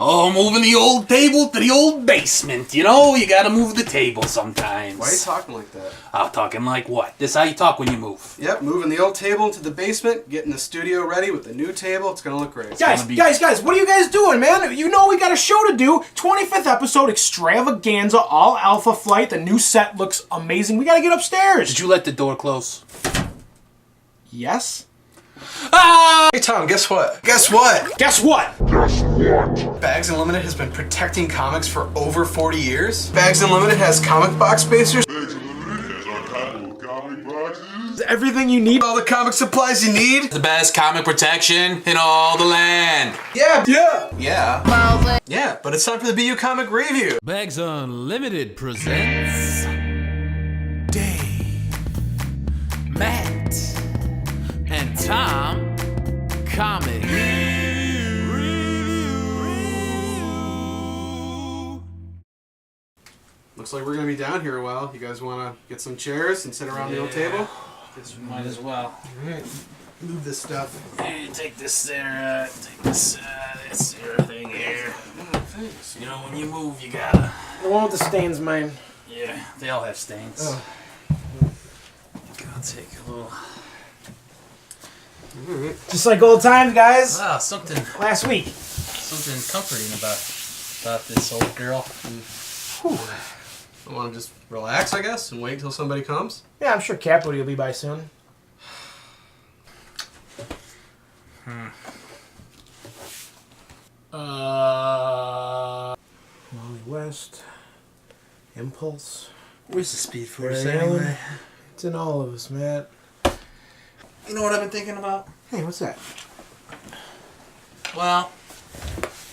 Oh, moving the old table to the old basement. You know, you gotta move the table sometimes. Why are you talking like that? I'm talking like what? This how you talk when you move. Yep, moving the old table into the basement, getting the studio ready with the new table. It's gonna look great. Guys, what are you guys doing, man? You know we got a show to do. 25th episode extravaganza, all Alpha Flight. The new set looks amazing. We gotta get upstairs. Did you let the door close? Yes? Ah! Hey Tom, guess what? Guess what? Guess what? Bags Unlimited has been protecting comics for over 40 years. Bags Unlimited has comic box spacers. Bags Unlimited has our catalog of comic boxes. Everything you need. All the comic supplies you need. The best comic protection in all the land. Yeah. Yeah, but it's time for the BU Comic Review. Bags Unlimited presents Dave, Matt, and Tom Comic Review. Looks like we're gonna be down here a while. You guys wanna get some chairs and sit around the old table? Guess we might as well. Alright. Move this stuff. Hey, take this there, take this here thing here. Thanks. You know, when you move, you gotta... The one with the stains, mine. Yeah, they all have stains. Oh. I'll take a little... Just like old times, guys. Wow, something Last week. comforting about this old girl. I wanna just relax, I guess, and wait until somebody comes. Yeah, I'm sure Capote will be by soon. Molly West. Impulse. Where's the Speed Force Barry Allen. anyway? It's in all of us, Matt. You know what I've been thinking about? Hey, what's that? Well,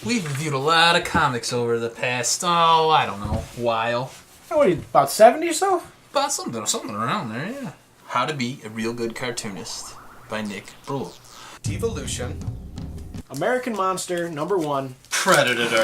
we've reviewed a lot of comics over the past, I don't know, while. What are you, about 70 or so? About something around there, yeah. How to Be a Real Good Cartoonist by Nick Brule. Devolution. American Monster, #1. Predator.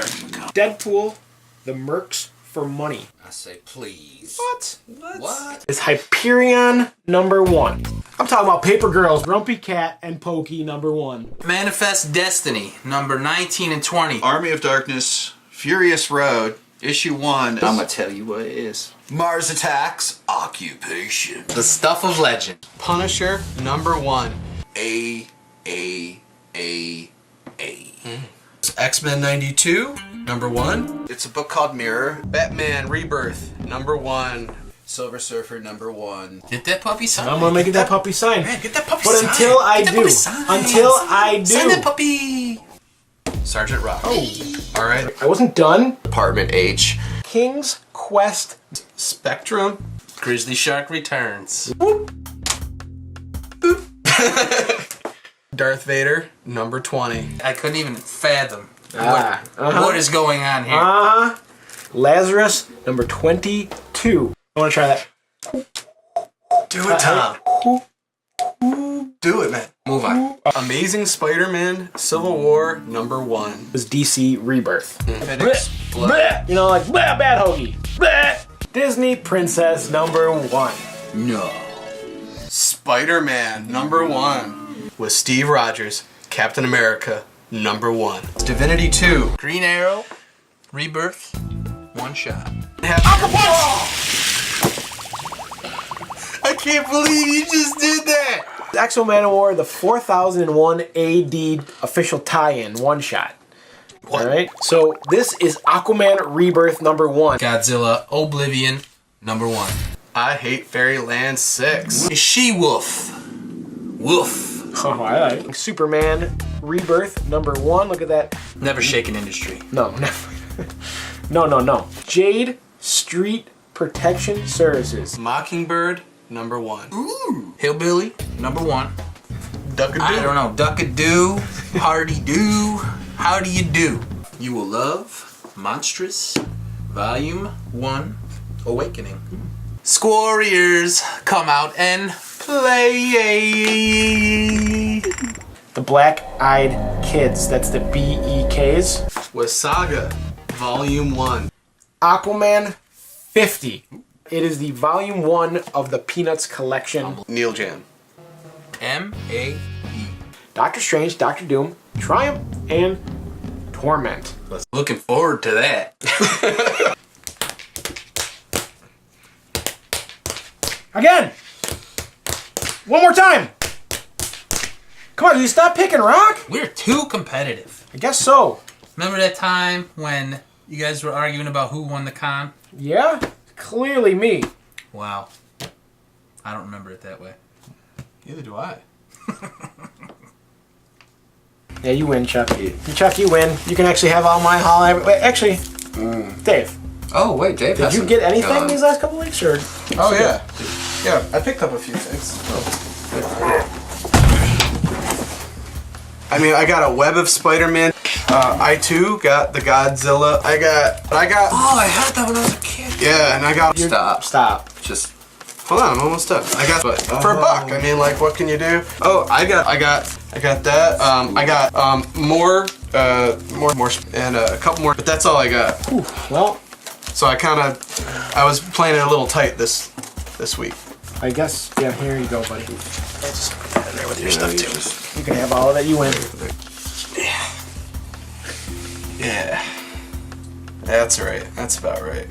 Deadpool, The Mercs for Money. I say please. What? What? It's Hyperion, #1. I'm talking about Paper Girls, Grumpy Cat, and Pokey, #1. Manifest Destiny, number 19 and 20. Army of Darkness, Furious Road, issue 1. I'm gonna tell you what it is. Mars Attacks, Occupation. The Stuff of Legend. Punisher, #1. A. X-Men 92, #1. It's a book called Mirror. Batman Rebirth, #1. Silver Surfer, #1. Get that puppy signed. I'm gonna make that puppy sign. Man, get that puppy But signed. until I Get that do, puppy signed. Sign that puppy. Sergeant Rock. Oh, Alright. I wasn't done. Department H. King's Quest. Spectrum. Grizzly Shark returns. Darth Vader, #20. I couldn't even fathom Uh-huh. what is going on here. Lazarus, #22. I wanna try that. Do it, Tom. Do it, man. Move on. Amazing Spider-Man, Civil War, #1. It was DC Rebirth. FedEx. Bleh. You know, like, bleh, bad hoagie. Bleh. Disney Princess, #1. No. Spider-Man, #1. With Steve Rogers, Captain America, #1. Divinity 2. Green Arrow, Rebirth, one shot. I can't believe you just did that! X-Men War, the 4001 AD official tie-in, one shot. Alright, so this is Aquaman Rebirth #1. Godzilla, Oblivion, #1. I Hate Fairyland 6. She-Wolf. Wolf. Oh, I like. Superman Rebirth #1. Look at that. Never shaken industry. No, never. No. Jade Street Protection Services. Mockingbird, #1. Ooh. Hillbilly, #1. Duck-a-doo. I don't know. Duck-a-doo, hardy-doo, how do you do? You Will Love, Monstrous, Volume 1, Awakening. Squarriors, come out and play. The Black Eyed Kids. That's the BEKs. Wasaga, Volume 1. Aquaman 50. It is the Volume 1 of the Peanuts collection. Neil Jam. M-A-E. Doctor Strange, Doctor Doom, Triumph, and torment. Looking forward to that. Again! One more time! Come on, you stop picking rock? We're too competitive. I guess so. Remember that time when you guys were arguing about who won the con? Yeah? Clearly me. Wow. I don't remember it that way. Neither do I. Yeah, you win, Chuck. Chuck, you win. You can actually have all my haul. Wait, actually, Dave. Oh, wait, Dave Did you get anything these last couple weeks, or? Oh, yeah. Yeah, I picked up a few things. I mean, I got a Web of Spider-Man. I too got the Godzilla. I got. Oh, I had that when I was a kid. Yeah, and I got. Stop. Just. Hold on, I'm almost done. I got for $1. I mean, like, what can you do? Oh, I got that. I got more, and a couple more. But that's all I got. Ooh, well, So I was playing it a little tight this week. I guess. Yeah, here you go, buddy. Just put that in there with your stuff too. Just, You can have all of it. You win. Yeah. That's right. That's about right.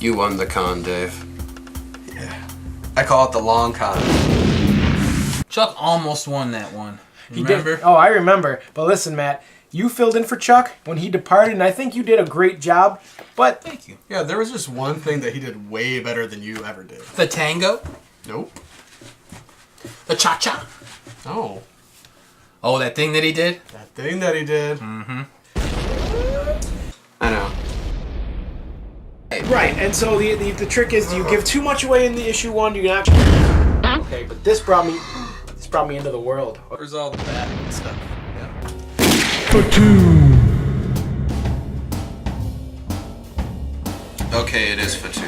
you won the con, Dave. Yeah. I call it the long con. Chuck almost won that one. He Remember? did. Oh, I remember. But listen, Matt, you filled in for Chuck when he departed, and I think you did a great job. But Thank you. Yeah, there was just one thing that he did way better than you ever did. The tango? Nope. The cha-cha? No. Oh, that thing that he did? That thing that he did. Mm-hmm. I know. right, and so the trick is, you give too much away in the issue 1, you can actually. Okay, but this brought me into the world. Where's all the bad stuff? Okay, it is for 2.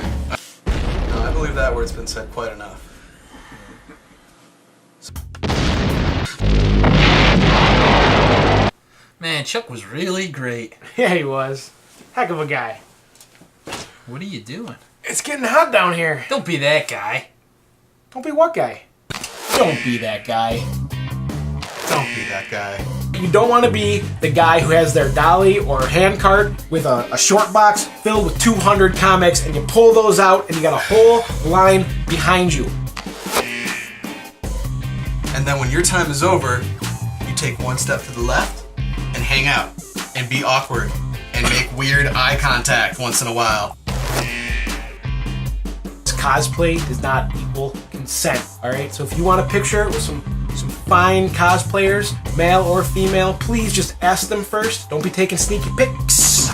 No, I believe that word's been said quite enough. Man, Chuck was really great. Yeah, he was. Heck of a guy. What are you doing? It's getting hot down here. Don't be that guy. Don't be what guy? Don't be that guy. Don't be that guy. You don't want to be the guy who has their dolly or hand cart with a short box filled with 200 comics, and you pull those out and you got a whole line behind you. And then when your time is over, you take one step to the left and hang out and be awkward and make weird eye contact once in a while. Cosplay does not equal consent, alright? So if you want a picture with some fine cosplayers, male or female, please just ask them first. Don't be taking sneaky pics.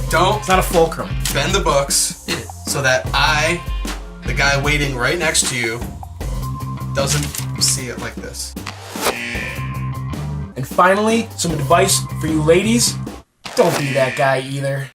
Don't It's not a fulcrum. bend the books so that I, the guy waiting right next to you, doesn't see it like this. And finally, some advice for you ladies. Don't be that guy either.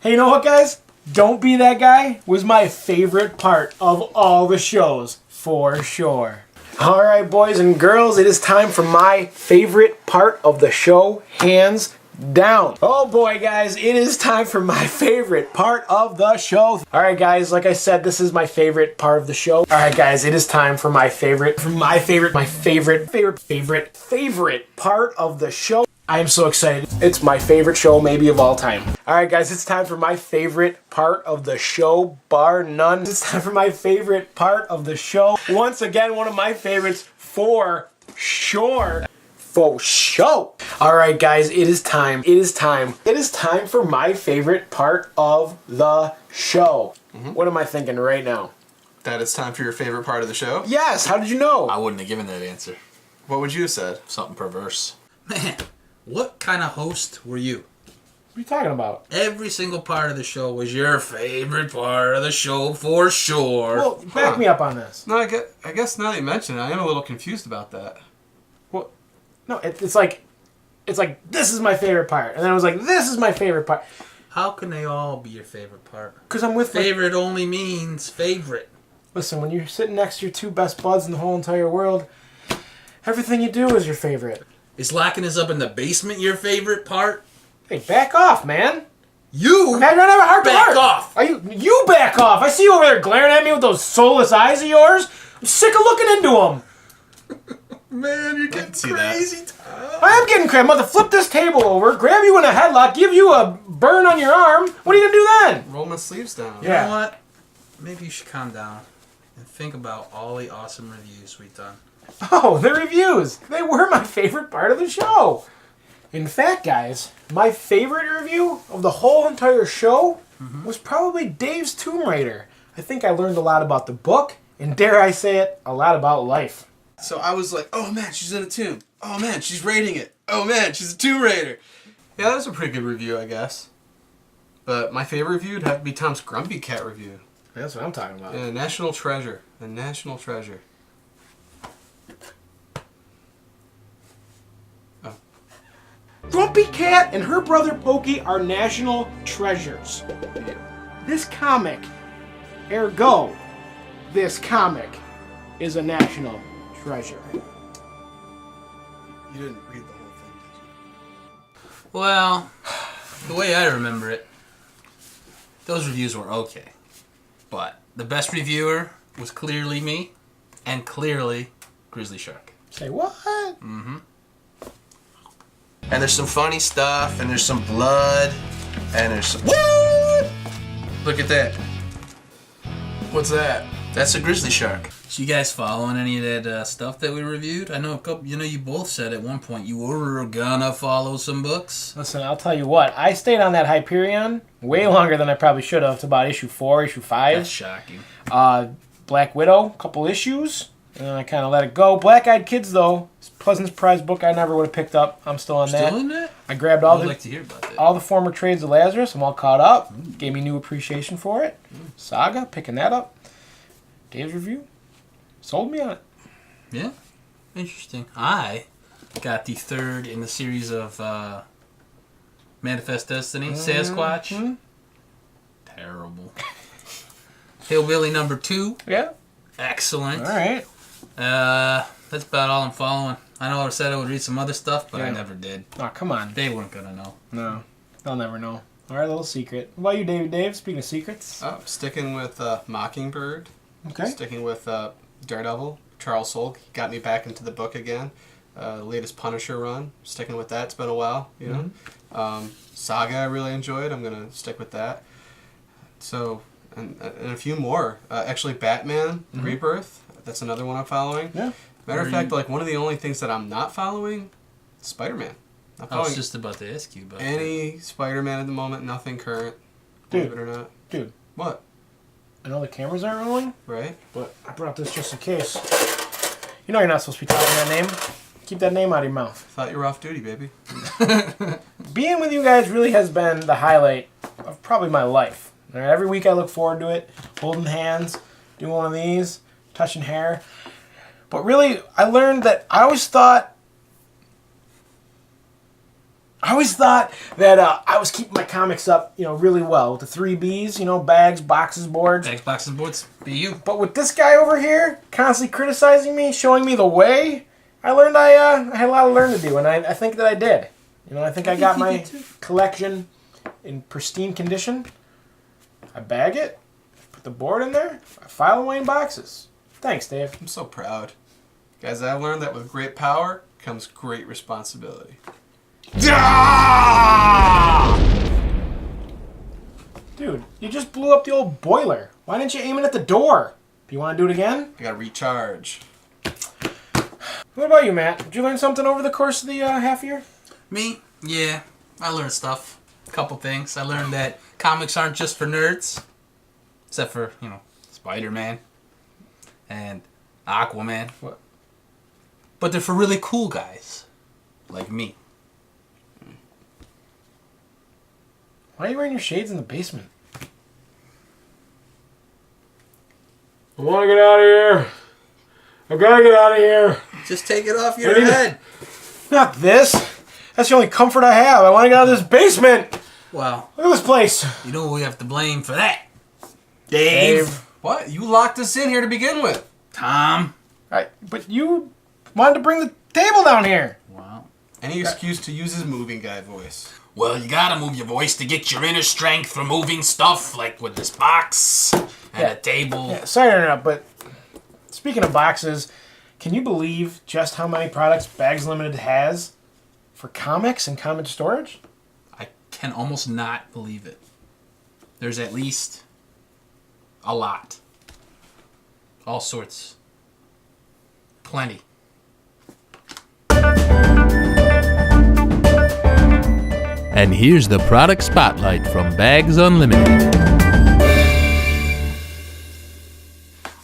Hey, you know what, guys? Don't Be That Guy was my favorite part of all the shows, for sure. Alright, boys and girls, it is time for my favorite part of the show, hands down. Oh boy, guys, it is time for my favorite part of the show. Alright, guys, like I said, this is my favorite part of the show. Alright, guys, it is time for my favorite part of the show. I am so excited. It's my favorite show maybe of all time. Alright guys, it's time for my favorite part of the show, bar none. It's time for my favorite part of the show. Once again, one of my favorites for sure. For show. Alright guys, it is time. It is time for my favorite part of the show. What am I thinking right now? That it's time for your favorite part of the show? Yes, how did you know? I wouldn't have given that answer. What would you have said? Something perverse. Man, what kind of host were you? What are you talking about? Every single part of the show was your favorite part of the show for sure. Well, back me up on this. No, I guess now that you mention it, I am a little confused about that. Well, no, it's like this is my favorite part, and then I was like, this is my favorite part, How can they all be your favorite part? because I'm with Favorite only means favorite. Listen, when you're sitting next to your two best buds in the whole entire world, everything you do is your favorite. Is locking us up in the basement your favorite part? Hey, back off, man. You Man, you're not having a heart to back heart. off. Are you back off? I see you over there glaring at me with those soulless eyes of yours. I'm sick of looking into them. Man, you're getting see that. crazy, Tom. I am getting crazy. I'm about to flip this table over, grab you in a headlock, give you a burn on your arm. What are you gonna do then? Roll my sleeves down. You know what? Maybe you should calm down and think about all the awesome reviews we've done. Oh, the reviews. They were my favorite part of the show. In fact, guys, my favorite review of the whole entire show was probably Dave's Tomb Raider. I think I learned a lot about the book, and dare I say it, a lot about life. So I was like, oh man, she's in a tomb. Oh man, she's raiding it. Oh man, she's a Tomb Raider. Yeah, that was a pretty good review, I guess. But my favorite review would have to be Tom's Grumpy Cat review. That's what I'm talking about. Yeah, National Treasure. A national treasure. Oh. Grumpy Cat and her brother Pokey are national treasures. This comic, ergo, this comic is a national treasure. You didn't read the whole thing, did you? Well, the way I remember it, those reviews were okay. But the best reviewer was clearly me, and clearly Grizzly Shark. Say what? And there's some funny stuff, and there's some blood, and there's some... What? Look at that. What's that? That's a grizzly shark. So you guys following any of that stuff that we reviewed? I know a couple. You know, you both said at one point you were gonna follow some books. Listen, I'll tell you what. I stayed on that Hyperion way longer than I probably should have. To about issue 4, issue 5. That's shocking. Black Widow, couple issues, and then I kind of let it go. Black Eyed Kids, though, pleasant surprise book I never would have picked up. I'm still on that. Still in that? I grabbed I'd like to hear about that. all the former trades of Lazarus. I'm all caught up. Gave me new appreciation for it. Saga, picking that up. Dave's review sold me on it. Yeah, interesting. I got the third in the series of Manifest Destiny, Sasquatch. Terrible. Hillbilly number 2. Yeah. Excellent. All right. That's about all I'm following. I know I said I would read some other stuff, but I Yeah. never did. Oh, come on. They weren't gonna know. No, they'll never know. All right, a little secret. What about you, David? Dave, speaking of secrets. Oh, sticking with Mockingbird. Okay. Sticking with Daredevil. Charles Soule got me back into the book again. Latest Punisher run. Sticking with that. It's been a while, you know. Saga I really enjoyed. I'm going to stick with that. So, and a few more. Actually, Batman Rebirth. That's another one I'm following. Yeah. Matter of fact, like one of the only things that I'm not following, Spider-Man. Not I was following just about to ask you about any Spider-Man at the moment. Nothing current. Believe it or not. Dude, What? I know the cameras aren't rolling, Right? but I brought this just in case. You know you're not supposed to be talking that name. Keep that name out of your mouth. Thought you were off duty, baby. Being with you guys really has been the highlight of probably my life. All right, every week I look forward to it. Holding hands, doing one of these, touching hair. But really, I learned that I always thought that I was keeping my comics up, you know, really well with the 3 Bs, you know, bags, boxes, boards. that. Xbox boards, be you. But with this guy over here constantly criticizing me, showing me the way, I learned I had a lot of learning to do, and I think that I did. You know, I think I got my collection in pristine condition. I bag it, put the board in there, I file away in boxes. Thanks, Dave. I'm so proud. Guys, I've learned that with great power comes great responsibility. Dude, you just blew up the old boiler. Why didn't you aim it at the door? Do you want to do it again? I gotta recharge. What about you, Matt? Did you learn something over the course of the half year? Me? Yeah, I learned stuff. A couple things. I learned that comics aren't just for nerds. Except for, you know, Spider-Man and Aquaman. What? But they're for really cool guys. Like me. Why are you wearing your shades in the basement? I want to get out of here. I gotta get out of here. Just take it off your I need to- head. Not this. That's the only comfort I have. I want to get out of this basement. Wow. Look at this place. You know who we have to blame for that? Dave. What? You locked us in here to begin with. Tom. But you wanted to bring the table down here. Wow. Any excuse to use his moving guy voice. Well, you gotta move your voice to get your inner strength for moving stuff, like with this box and Yeah. a table. Yeah, sorry to interrupt, but speaking of boxes, Can you believe just how many products Bags Limited has for comics and comic storage? I can almost not believe it. There's at least a lot. All sorts. Plenty. And here's the product spotlight from Bags Unlimited.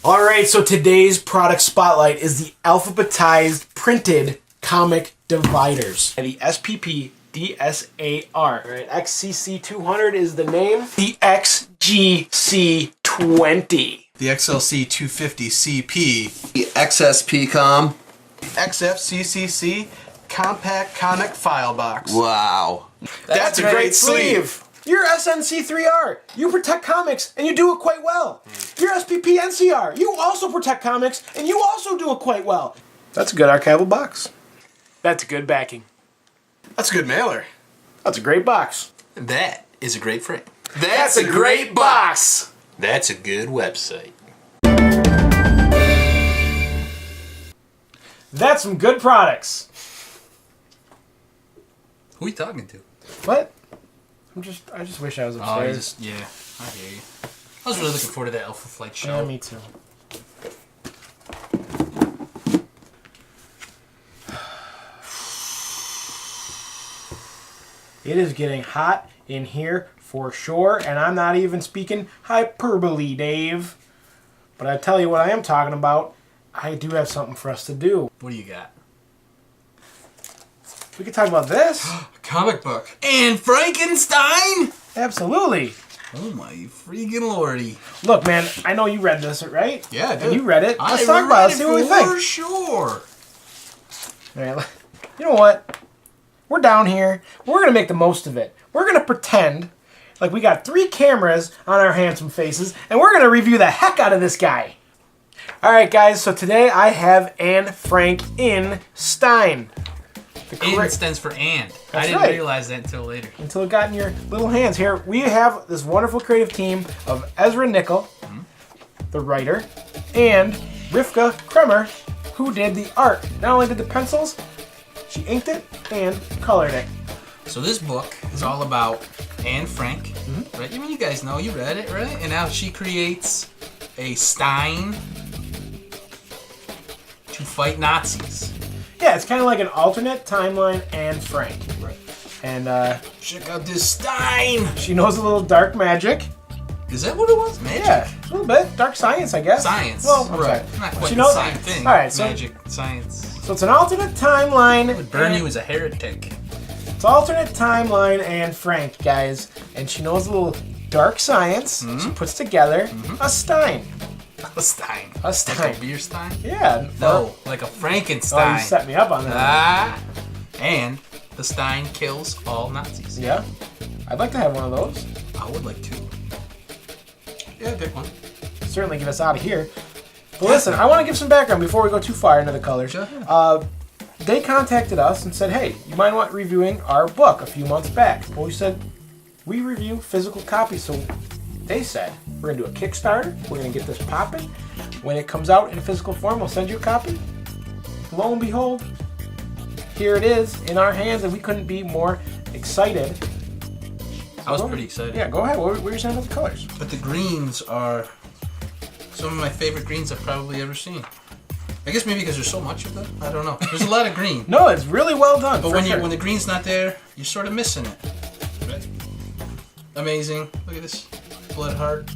All right, so today's product spotlight is the alphabetized printed comic dividers. The SPP DSAR. All right, XCC200 is the name. The XGC20. The XLC 250 CP. The XSPcom. XFCCC Compact Comic File Box. Wow. That's a great sleeve. Your SNC3R, you protect comics and you do it quite well. Your SPP NCR, you also protect comics and you also do it quite well. That's a good archival box. That's good backing. That's a good mailer. That's a great box. That is a great frame. That's a great box. That's a good website. That's some good products. Who are you talking to? What? I just wish I was upstairs. Yeah, I hear you. I was really looking forward to that Alpha Flight show. Yeah, me too. It is getting hot in here for sure, and I'm not even speaking hyperbole, Dave. But I tell you what I am talking about. I do have something for us to do. What do you got? We could talk about this. Comic book. And Frankenstein? Absolutely. Oh my freaking lordy. Look, man, I know you read this, right? Yeah, I did. And you read it. Let's I talk about it, read see what we think. For sure. All right, you know what? We're down here. We're going to make the most of it. We're going to pretend like we got 3 cameras on our handsome faces, and we're going to review the heck out of this guy. All right, guys, so today I have Anne Frank in Stein. Anne stands for and. I didn't right. realize that until later. Until it got in your little hands. Here, we have this wonderful creative team of Ezra Nickel, the writer, and Rivka Kremer, who did the art. Not only did the pencils, she inked it and colored it. So this book is all about Anne Frank, right? I mean, you guys know, you read it, right? And now she creates a Stein to fight Nazis. Yeah, it's kind of like an alternate timeline Anne Frank. Right. And Check out this Stein. she knows a little dark magic. Is that what it was? Magic? Yeah, a little bit. Dark science, I guess. Science. Well, I'm right. sorry. Not quite She the knows same thing. All right, so Magic, science. So it's an alternate timeline. Would burn you as a heretic. It's alternate timeline Anne Frank, guys, and she knows a little dark science. She puts together a Stein. A Stein. A Stein. Like a beer Stein? Yeah. No, like a Oh, Frankenstein. you set me up on that. Ah. And the Stein kills all Nazis. Yeah. I'd like to have one of those. I would like to. Yeah, pick one. Certainly get us out of here. But listen, I want to give some background before we go too far into the colors. Go ahead. They contacted us and said, hey, you might want reviewing our book a few months back. Well, we said, we review physical copies. So they said, we're going to do a Kickstarter. We're going to get this popping. When it comes out in physical form, we'll send you a copy. Lo and behold, here it is in our hands, and we couldn't be more excited. I was pretty excited. Yeah, go ahead. What were you saying about the colors? But the greens are some of my favorite greens I've probably ever seen. I guess maybe because there's so much of them. I don't know. There's a lot of green. No, it's really well done. But for when sure. when the green's not there, you're sort of missing it. Right? Amazing. Look at this. Blood heart.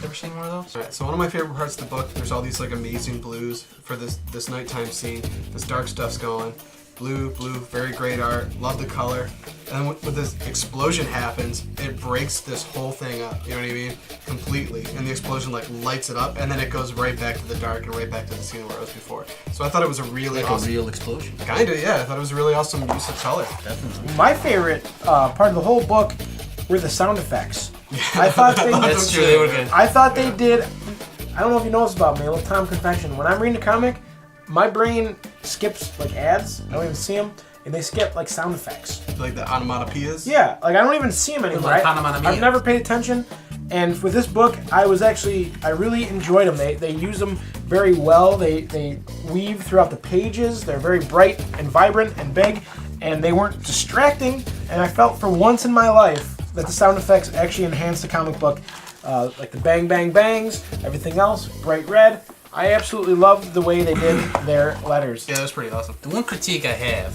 Ever seen one of those? Alright, so one of my favorite parts of the book, there's all these like amazing blues for this nighttime scene. This dark stuff's going. Blue, very great art. Love the color. And when this explosion happens, it breaks this whole thing up. You know what I mean? Completely. And the explosion like lights it up, and then it goes right back to the dark and right back to the scene where it was before. So I thought it was a really Like awesome. a real explosion. Kinda, yeah. I thought it was a really awesome use of color. Definitely. My favorite part of the whole book were the sound effects. I thought they That's true. They were good. I thought they did. I don't know if you know this about me, a little Tom confession. When I'm reading a comic, my brain skips like ads. I don't even see them, and they skip like sound effects. Like the onomatopoeias. Yeah, like I don't even see them anymore. Like onomatopoeia. I've never paid attention, and with this book, I really enjoyed them. They use them very well. They weave throughout the pages. They're very bright and vibrant and big, and they weren't distracting. And I felt for once in my life that the sound effects actually enhanced the comic book. Like the bang, bang, bangs, everything else, bright red. I absolutely loved the way they did their letters. Yeah, that was pretty awesome. The one critique I have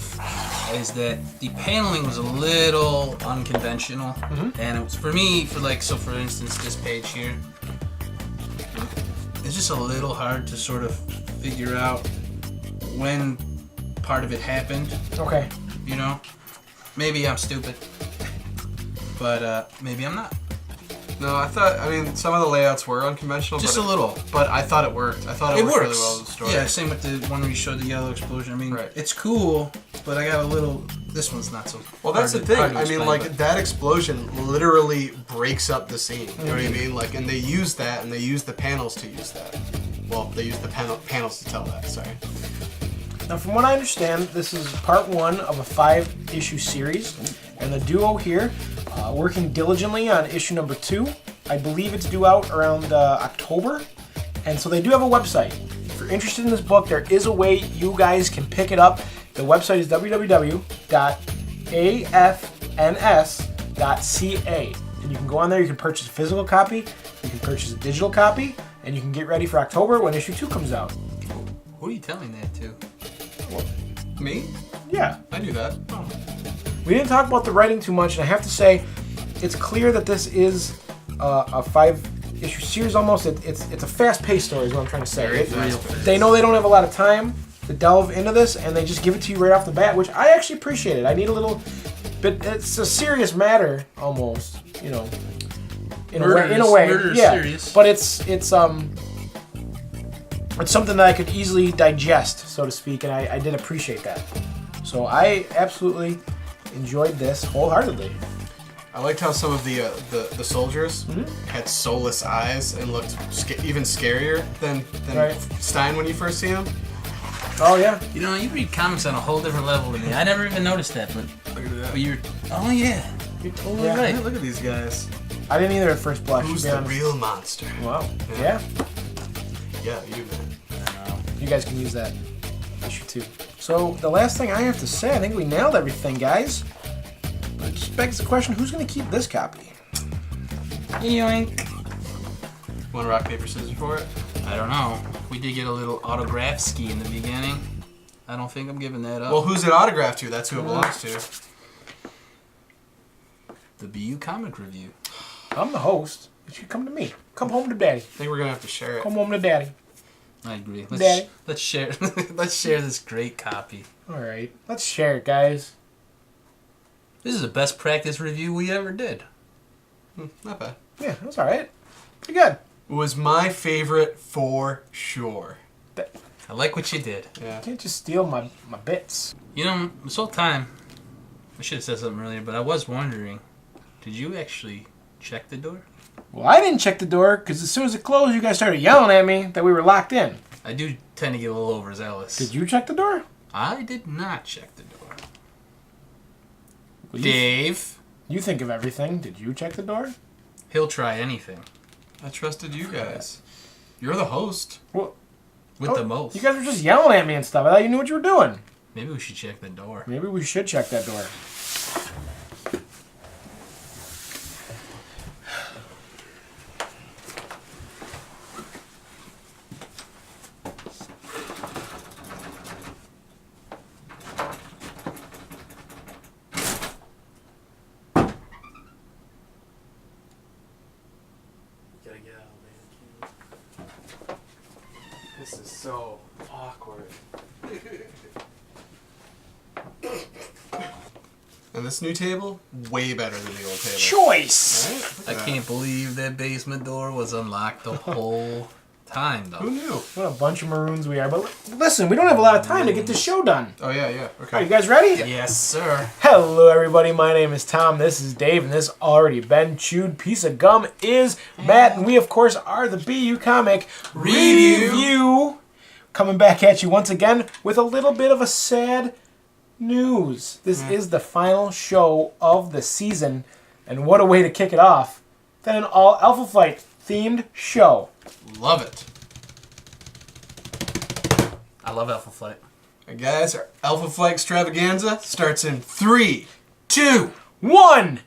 is that the paneling was a little unconventional, and it was for me, for instance, this page here, it's just a little hard to sort of figure out when part of it happened. Okay. You know, maybe I'm stupid, but maybe I'm not. No, I mean, some of the layouts were unconventional. Just a little. But I thought it worked. I thought it worked really well with the story. Yeah, same with the one where you showed the yellow explosion. I mean, right. It's cool, but I got a little... This one's not so... Well, that's the thing. I mean, that explosion literally breaks up the scene. You know what I mean? Like, and they use that, and they use the panels to use that. Well, they use the panels to tell that, sorry. Now, from what I understand, this is part 1 of a 5-issue series, and the duo here, working diligently on issue number 2. I believe it's due out around October, and so they do have a website. If you're interested in this book, there is a way you guys can pick it up. The website is www.afns.ca, and you can go on there. You can purchase a physical copy, you can purchase a digital copy, and you can get ready for October when issue 2 comes out. Who are you telling that to? Me? Yeah. I knew that. Oh. We didn't talk about the writing too much, and I have to say, it's clear that this is a 5-issue series almost. It's a fast-paced story is what I'm trying to say. They know they don't have a lot of time to delve into this, and they just give it to you right off the bat, which I actually appreciate it. I need a little bit. It's a serious matter almost, you know, in a way. Yeah, serious. But it's something that I could easily digest, so to speak, and I did appreciate that. So I absolutely enjoyed this wholeheartedly. I liked how some of the soldiers had soulless eyes and looked even scarier than right. Stein when you first see him. Oh yeah. You know, you read comics on a whole different level than me. I never even noticed that, but Look at that. oh yeah, you're totally Yeah. right. Hey, look at these guys. I didn't either at first blush. Who's to be the honest. real monster? Wow. Yeah. Yeah, you man. You guys can use that issue 2. So the last thing I have to say, I think we nailed everything, guys. But it just begs the question: who's going to keep this copy? Yoink. Want to rock, paper, scissors for it? I don't know. We did get a little autograph ski in the beginning. I don't think I'm giving that up. Well, who's it autographed to? That's who it belongs to. The BU Comic Review. I'm the host. You should come to me. Come home to daddy. I think we're gonna have to share it. Come home to daddy. I agree. Daddy. Let's share. Let's share this great copy. All right. Let's share it, guys. This is the best practice review we ever did. Not bad. Yeah, that's all right. Pretty good. It was my favorite for sure. I like what you did. Yeah. You can't just steal my bits. You know, this whole time, I should have said something earlier, but I was wondering, did you actually check the door? Well, I didn't check the door because as soon as it closed, you guys started yelling at me that we were locked in. I do tend to get a little overzealous. Did you check the door? I did not check the door. Well, Dave. You think of everything. Did you check the door? He'll try anything. I trusted you guys. You're the host. Well, With the most. You guys were just yelling at me and stuff. I thought you knew what you were doing. Maybe we should check the door. Maybe we should check that door. This is so awkward. And this new table, way better than the old table. Choice! Right? I can't believe that basement door was unlocked the whole time, though. Who knew? What a bunch of maroons we are. But listen, we don't have a lot of time to get this show done. Oh, yeah, yeah. Are Okay. you guys ready? Yes, sir. Hello, everybody. My name is Tom. This is Dave, and this already been chewed piece of gum is Matt, and we, of course, are the BU Comic Review. Coming back at you once again with a little bit of a sad news. This is the final show of the season, and what a way to kick it off than an all Alpha Flight themed show. Love it. I love Alpha Flight. All right, guys, our Alpha Flight extravaganza starts in 3, 2, 1.